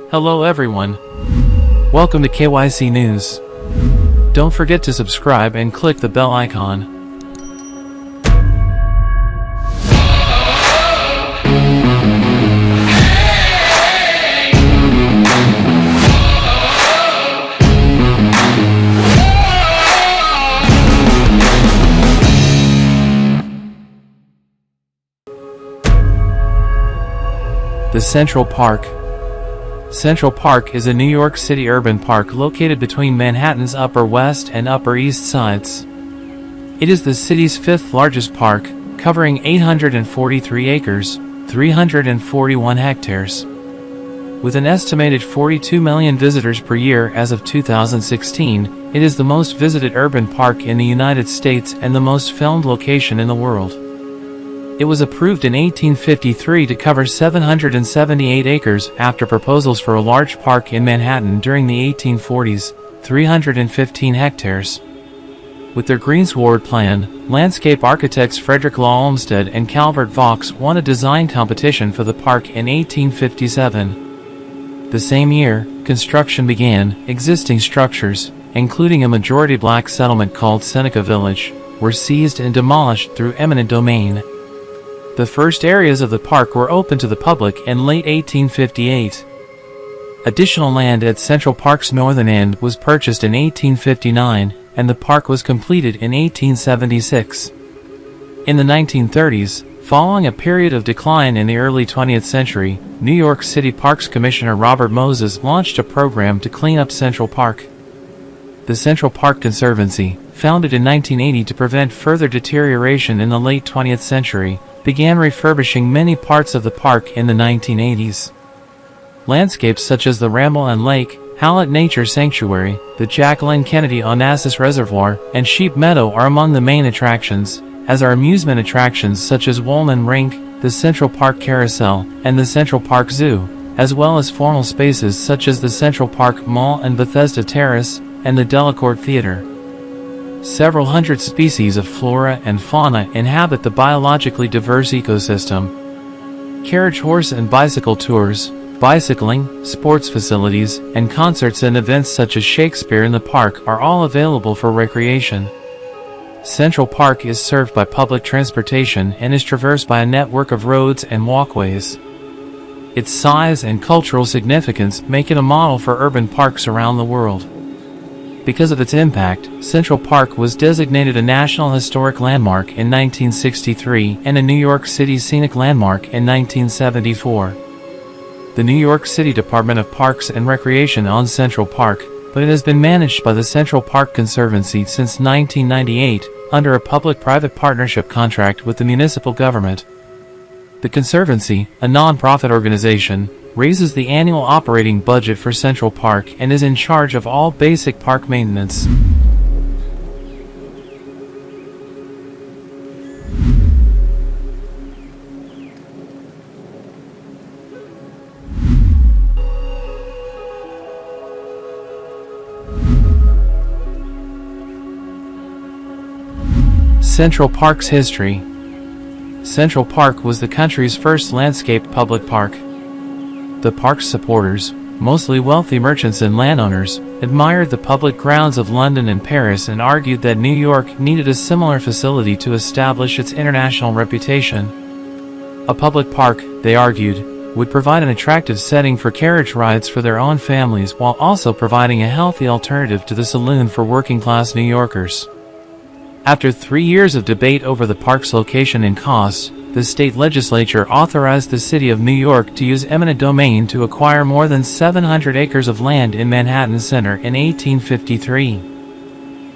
Hello everyone. Welcome to KYC News. Don't forget to subscribe and click the bell icon. The Central Park. Central Park is a New York City urban park located between Manhattan's Upper West and Upper East Sides. It is the city's fifth largest park, covering 843 acres, 341 hectares. With an estimated 42 million visitors per year as of 2016, it is the most visited urban park in the United States and the most filmed location in the world. It was approved in 1853 to cover 778 acres after proposals for a large park in Manhattan during the 1840s, 315 hectares. With their greensward plan, landscape architects Frederick Law Olmsted and Calvert Vaux won a design competition for the park in 1857. The same year, construction began. Existing structures, including a majority black settlement called Seneca Village, were seized and demolished through eminent domain. The first areas of the park were open to the public in late 1858. Additional land at Central Park's northern end was purchased in 1859, and the park was completed in 1876. In the 1930s, following a period of decline in the early 20th century, New York City Parks Commissioner Robert Moses launched a program to clean up Central Park. The Central Park Conservancy, founded in 1980 to prevent further deterioration in the late 20th century, began refurbishing many parts of the park in the 1980s. Landscapes such as the Ramble and Lake, Howlett Nature Sanctuary, the Jacqueline Kennedy Onassis Reservoir, and Sheep Meadow are among the main attractions, as are amusement attractions such as Woolman Rink, the Central Park Carousel, and the Central Park Zoo, as well as formal spaces such as the Central Park Mall and Bethesda Terrace, and the Delacorte Theater. Several hundred species of flora and fauna inhabit the biologically diverse ecosystem. Carriage horse and bicycle tours, bicycling, sports facilities, and concerts and events such as Shakespeare in the Park are all available for recreation. Central Park is served by public transportation and is traversed by a network of roads and walkways. Its size and cultural significance make it a model for urban parks around the world. Because of its impact, Central Park was designated a National Historic Landmark in 1963 and a New York City Scenic Landmark in 1974. The New York City Department of Parks and Recreation owns Central Park, but it has been managed by the Central Park Conservancy since 1998 under a public-private partnership contract with the municipal government. The Conservancy, a non-profit organization, raises the annual operating budget for Central Park and is in charge of all basic park maintenance. Central Park's history. Central Park was the country's first landscaped public park. The park's supporters, mostly wealthy merchants and landowners, admired the public grounds of London and Paris and argued that New York needed a similar facility to establish its international reputation. A public park, they argued, would provide an attractive setting for carriage rides for their own families while also providing a healthy alternative to the saloon for working-class New Yorkers. After 3 years of debate over the park's location and costs, the state legislature authorized the city of New York to use eminent domain to acquire more than 700 acres of land in Manhattan Center in 1853.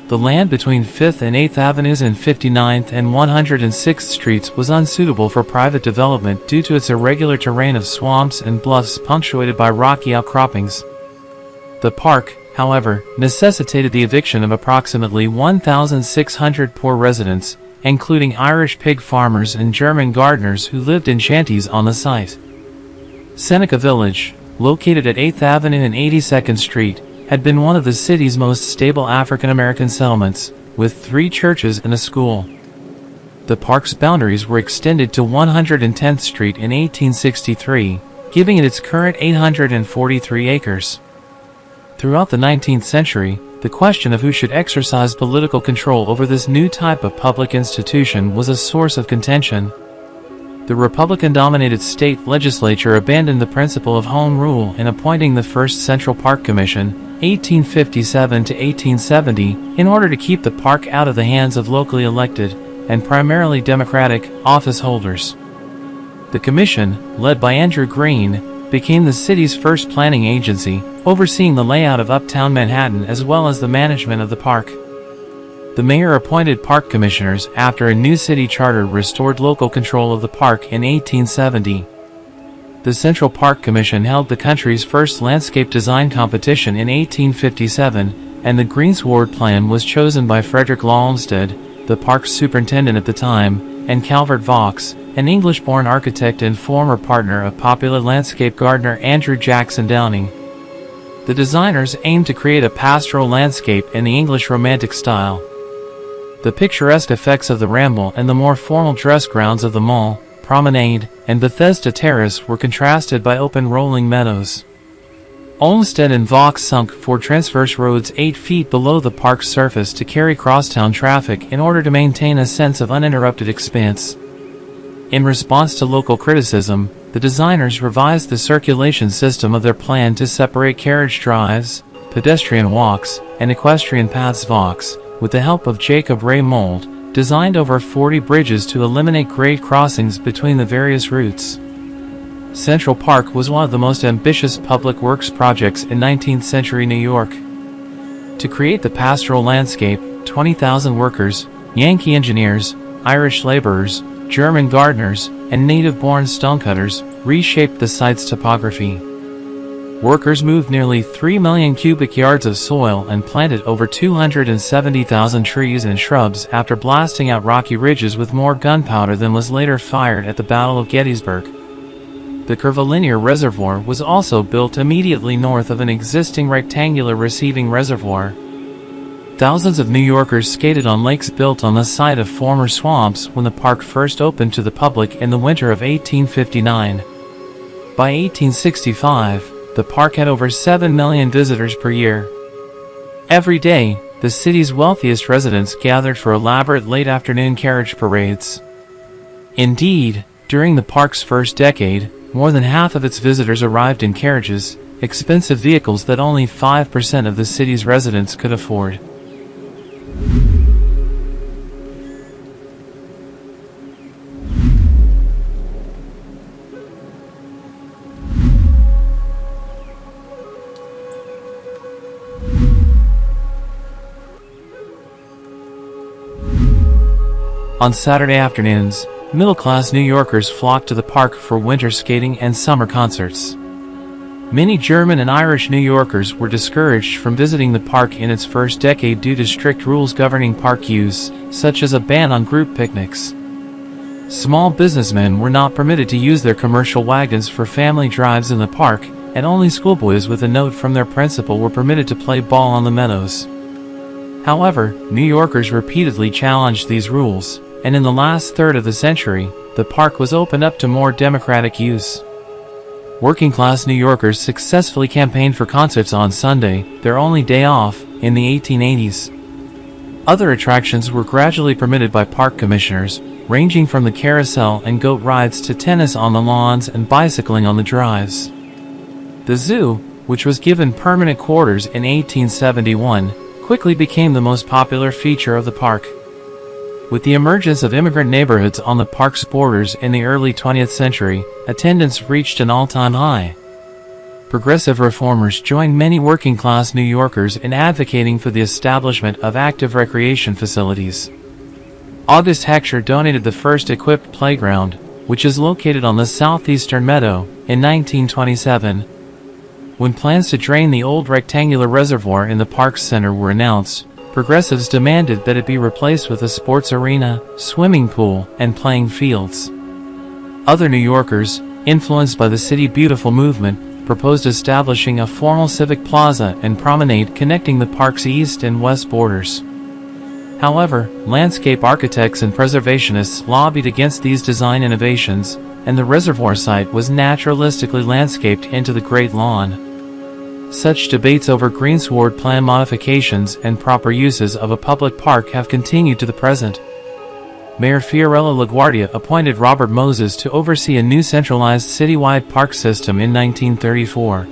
The land between 5th and 8th Avenues and 59th and 106th Streets was unsuitable for private development due to its irregular terrain of swamps and bluffs punctuated by rocky outcroppings. The park, however, necessitated the eviction of approximately 1,600 poor residents, including Irish pig farmers and German gardeners who lived in shanties on the site. Seneca Village, located at 8th Avenue and 82nd Street, had been one of the city's most stable African-American settlements, with 3 churches and a school. The park's boundaries were extended to 110th Street in 1863, giving it its current 843 acres. Throughout the 19th century, the question of who should exercise political control over this new type of public institution was a source of contention. The Republican-dominated state legislature abandoned the principle of home rule in appointing the first Central Park Commission, 1857 to 1870, in order to keep the park out of the hands of locally elected, and primarily Democratic, office holders. The commission, led by Andrew Green, became the city's first planning agency, overseeing the layout of uptown Manhattan as well as the management of the park. The mayor appointed park commissioners after a new city charter restored local control of the park in 1870. The Central Park Commission held the country's first landscape design competition in 1857, and the Greensward Plan was chosen by Frederick Law Olmsted, the park's superintendent at the time, and Calvert Vaux, an English-born architect and former partner of popular landscape gardener Andrew Jackson Downing. The designers aimed to create a pastoral landscape in the English Romantic style. The picturesque effects of the Ramble and the more formal dress grounds of the Mall, Promenade, and Bethesda Terrace were contrasted by open rolling meadows. Olmsted and Vaux sunk 4 transverse roads 8 feet below the park's surface to carry crosstown traffic in order to maintain a sense of uninterrupted expanse. In response to local criticism, the designers revised the circulation system of their plan to separate carriage drives, pedestrian walks, and equestrian paths. Vaux, with the help of Jacob Ray Mould, designed over 40 bridges to eliminate grade crossings between the various routes. Central Park was one of the most ambitious public works projects in 19th century New York. To create the pastoral landscape, 20,000 workers, Yankee engineers, Irish laborers, German gardeners, and native-born stonecutters reshaped the site's topography. Workers moved nearly 3 million cubic yards of soil and planted over 270,000 trees and shrubs after blasting out rocky ridges with more gunpowder than was later fired at the Battle of Gettysburg. The curvilinear reservoir was also built immediately north of an existing rectangular receiving reservoir. Thousands of New Yorkers skated on lakes built on the site of former swamps when the park first opened to the public in the winter of 1859. By 1865, the park had over 7 million visitors per year. Every day, the city's wealthiest residents gathered for elaborate late-afternoon carriage parades. Indeed, during the park's first decade, more than half of its visitors arrived in carriages, expensive vehicles that only 5% of the city's residents could afford. On Saturday afternoons, middle-class New Yorkers flocked to the park for winter skating and summer concerts. Many German and Irish New Yorkers were discouraged from visiting the park in its first decade due to strict rules governing park use, such as a ban on group picnics. Small businessmen were not permitted to use their commercial wagons for family drives in the park, and only schoolboys with a note from their principal were permitted to play ball on the meadows. However, New Yorkers repeatedly challenged these rules, and in the last third of the century, the park was opened up to more democratic use. Working-class New Yorkers successfully campaigned for concerts on Sunday, their only day off, in the 1880s. Other attractions were gradually permitted by park commissioners, ranging from the carousel and goat rides to tennis on the lawns and bicycling on the drives. The zoo, which was given permanent quarters in 1871, quickly became the most popular feature of the park. With the emergence of immigrant neighborhoods on the park's borders in the early 20th century, attendance reached an all-time high. Progressive reformers joined many working-class New Yorkers in advocating for the establishment of active recreation facilities. August Heckscher donated the first equipped playground, which is located on the southeastern meadow, in 1927. When plans to drain the old rectangular reservoir in the park's center were announced, progressives demanded that it be replaced with a sports arena, swimming pool, and playing fields. Other New Yorkers, influenced by the City Beautiful movement, proposed establishing a formal civic plaza and promenade connecting the park's east and west borders. However, landscape architects and preservationists lobbied against these design innovations, and the reservoir site was naturalistically landscaped into the Great Lawn. Such debates over greensward plan modifications and proper uses of a public park have continued to the present. Mayor Fiorello LaGuardia appointed Robert Moses to oversee a new centralized citywide park system in 1934.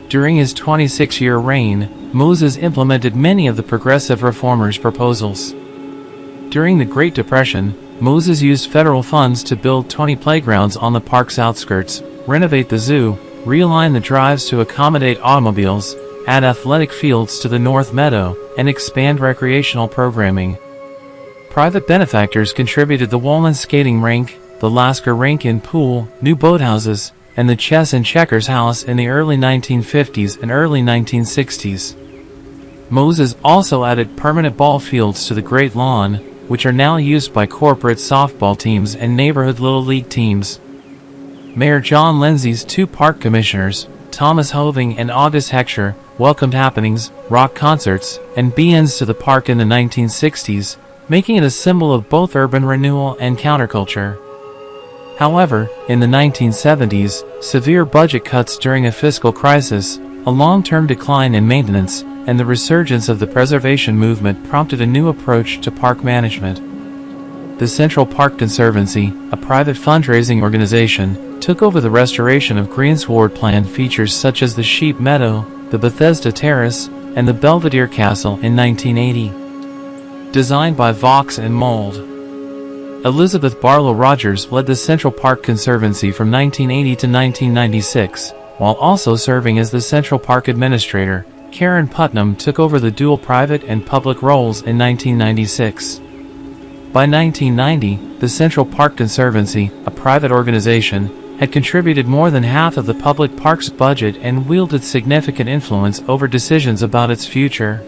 During his 26-year reign, Moses implemented many of the progressive reformers' proposals. During the Great Depression, Moses used federal funds to build 20 playgrounds on the park's outskirts, renovate the zoo, realign the drives to accommodate automobiles, add athletic fields to the North Meadow, and expand recreational programming. Private benefactors contributed the Woolman Skating Rink, the Lasker Rink and Pool, new boathouses, and the Chess and Checkers House in the early 1950s and early 1960s. Moses also added permanent ball fields to the Great Lawn, which are now used by corporate softball teams and neighborhood Little League teams. Mayor John Lindsay's two park commissioners, Thomas Hoving and August Heckscher, welcomed happenings, rock concerts, and bands to the park in the 1960s, making it a symbol of both urban renewal and counterculture. However, in the 1970s, severe budget cuts during a fiscal crisis, a long-term decline in maintenance, and the resurgence of the preservation movement prompted a new approach to park management. The Central Park Conservancy, a private fundraising organization, took over the restoration of greensward plan features such as the Sheep Meadow, the Bethesda Terrace, and the Belvedere Castle in 1980. Designed by Vaux and Mold, Elizabeth Barlow Rogers led the Central Park Conservancy from 1980 to 1996, while also serving as the Central Park Administrator. Karen Putnam took over the dual private and public roles in 1996. By 1990, the Central Park Conservancy, a private organization, had contributed more than half of the public park's budget and wielded significant influence over decisions about its future.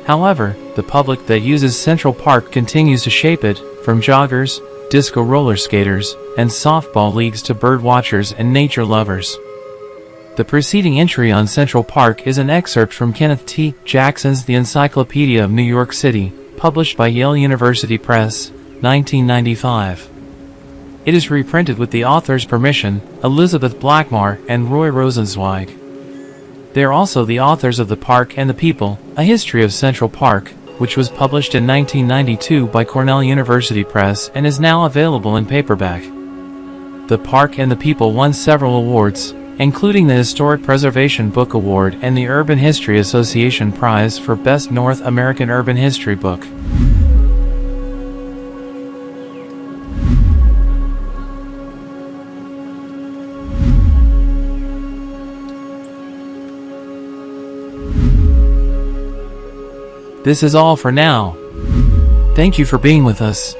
However, the public that uses Central Park continues to shape it, from joggers, disco roller skaters, and softball leagues to bird watchers and nature lovers. The preceding entry on Central Park is an excerpt from Kenneth T. Jackson's The Encyclopedia of New York City, published by Yale University Press, 1995. It is reprinted with the author's permission, Elizabeth Blackmar and Roy Rosenzweig. They are also the authors of The Park and the People, A History of Central Park, which was published in 1992 by Cornell University Press and is now available in paperback. The Park and the People won several awards, including the Historic Preservation Book Award and the Urban History Association Prize for Best North American Urban History Book. This is all for now. Thank you for being with us.